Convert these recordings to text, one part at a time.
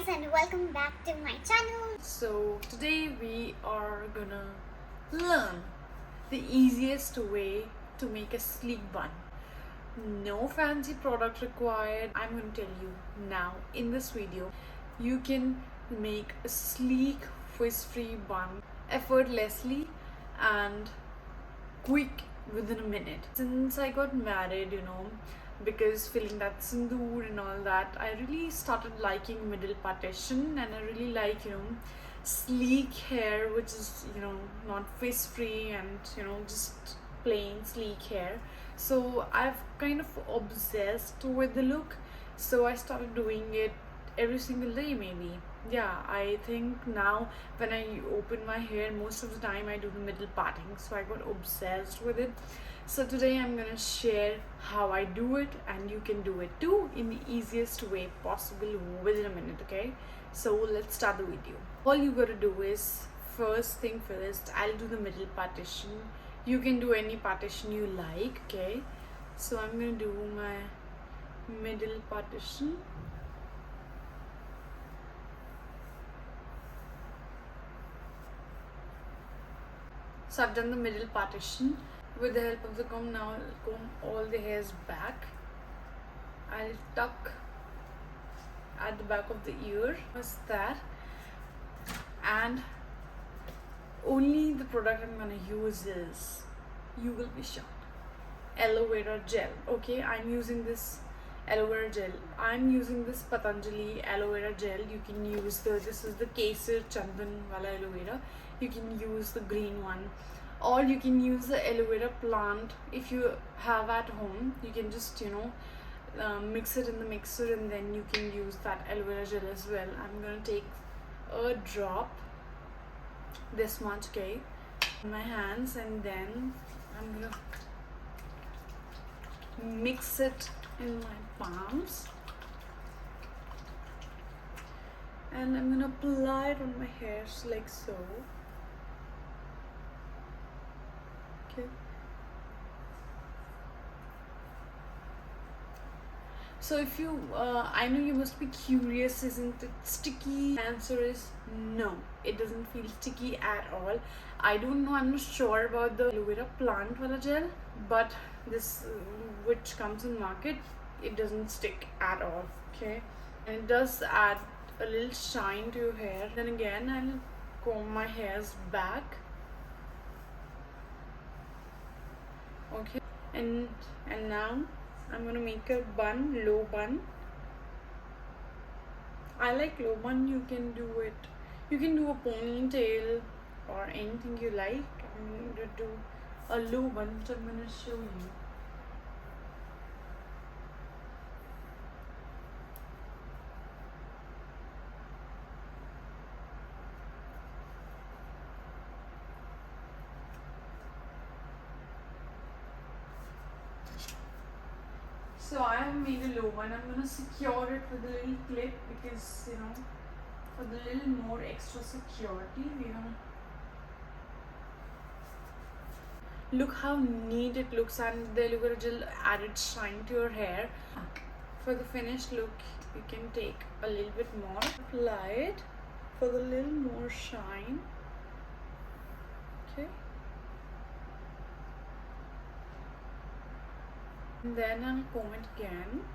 guys, and welcome back to my channel. So today we are gonna learn the easiest way to make a sleek bun. No fancy product required. I'm gonna tell you now in this video. You can make a sleek frizz-free bun effortlessly and quick within a minute. Since I got married, because feeling that sindoor and all that, I really started liking middle partition, and I really like sleek hair, which is not frizz free and just plain sleek hair. So I've kind of obsessed with the look, so I started doing it every single day. Maybe, yeah, I think now when I open my hair, most of the time I do the middle parting, so I got obsessed with it. So today I'm gonna share how I do it, and you can do it too in the easiest way possible within a minute. Okay, so let's start the video. All you gotta do is, first thing first, I'll do the middle partition. You can do any partition you like. Okay, so I'm gonna do my middle partition. So I've done the middle partition. With the help of the comb, now I'll comb all the hairs back. I'll tuck at the back of the ear, just that. And only the product I'm gonna use is, you will be shocked, aloe vera gel. Okay, I'm using this aloe vera gel. I'm using this Patanjali aloe vera gel. You can use this is the Kesar Chandan wala aloe vera. You can use the green one, or you can use the aloe vera plant if you have at home. You can just mix it in the mixer, and then you can use that aloe vera gel as well. I'm gonna take a drop, this much, okay, in my hands, and then I'm gonna mix it in my palms, and I'm gonna apply it on my hairs like so. Okay. So if you, I know you must be curious, isn't it sticky? The answer is no, it doesn't feel sticky at all. I don't know, I'm not sure about the aloe vera plant wala gel, but this which comes in market, it doesn't stick at all. Okay, and it does add a little shine to your hair. Then again, I'll comb my hairs back. Okay, and now I'm gonna make a bun, low bun. I like low bun. You can do it, you can do a ponytail or anything you like. I'm gonna do a low bun, so I'm gonna show you. So I have made a low one. I'm gonna secure it with a little clip, because for the little more extra security, we're gonna look how neat it looks, and the aloe vera gel added shine to your hair. For the finished look, you can take a little bit more, apply it for the little more shine. Okay. And then I'll comb it again.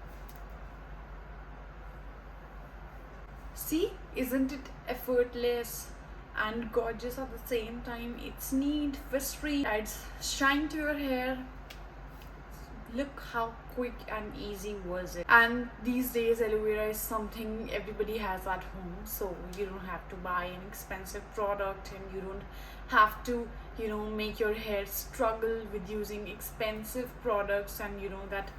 See, isn't it effortless and gorgeous at the same time? It's neat, frizz-free, adds shine to your hair. Look how quick and easy was it. And these days, aloe vera is something everybody has at home, so you don't have to buy an expensive product, and you don't have to make your hair struggle with using expensive products and that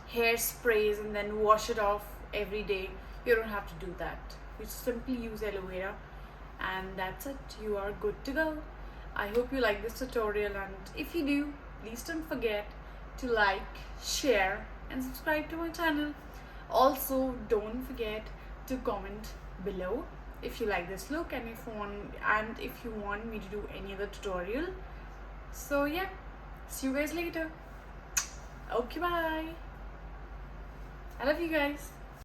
hair sprays, and then wash it off every day. You don't have to do that. You simply use aloe vera, and that's it. You are good to go. I hope you like this tutorial, and if you do, please don't forget to like, share, and subscribe to my channel. Also, don't forget to comment below if you like this look, and if you want me to do any other tutorial. So yeah, see you guys later. Okay, bye. I love you guys.